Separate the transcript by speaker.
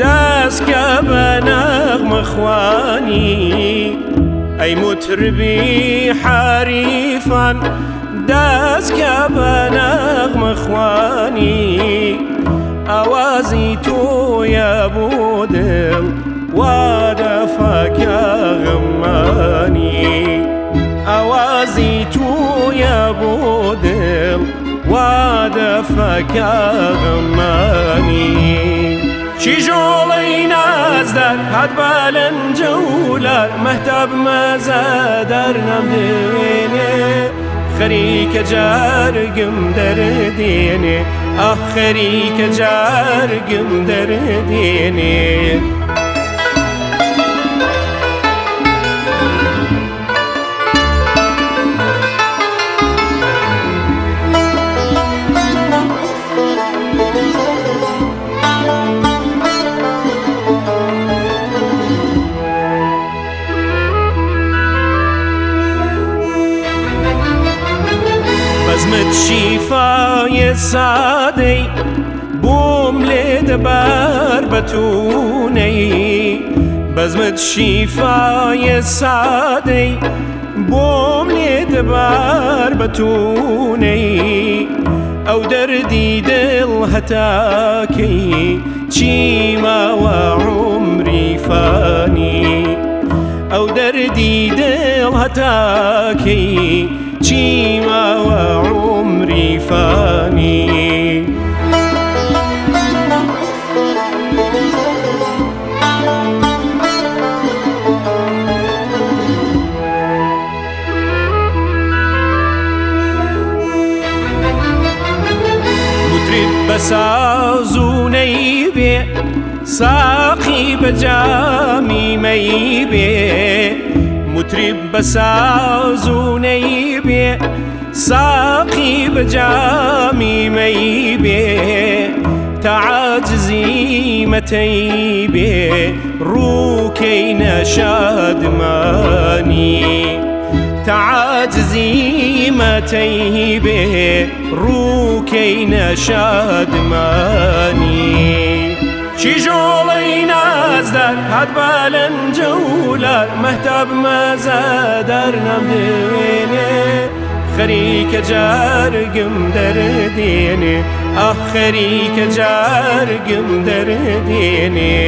Speaker 1: داسکە بە نەغمە خوانی ئەی مطربی حەریفان داسکە بە نەغمە خوانی ئاوازی تۆیە بۆ دڵ وا دەفەکە غەمانی ئاوازی تۆیە بۆ دڵ وا دەفەکە غەمانی چیژۆڵەی نازدار هات بە لەنجەولار مەهتاب مەزە دەرنەمدێنێ خەریکە جارگم دەردێنێ ئاخ خەریکە جارگم دەردێنێ بەزمت شیفای سادەی بۆم لێ دەبار بەتونەی بەزمت شیفای سادەی بۆم لێ دەبار بەتونەی ئەو دەردی دڵ هەتاکەی چی ماوە عومری فانی ئەو دەردی دڵ هەتاکەی چی ماوە عومری فانی مطرب بەساز و نەیبێ ساقی بە جامی مەیبێ مطرب بەساز و نەیبێ ساقی بە جامی مەیبێ تا عاجزی مەتەیبێ ڕووکەینە شادمانی تا عاجزی مەتەیبێ ڕووکەینە شادمانی چیژۆڵەی نازدار هات بە لەنجەولار مەهتاب مەزە دەرنەمدێنێ خەریکە جارگم دەردێنێ ئاخ خەریکە جارگم دەردێنێ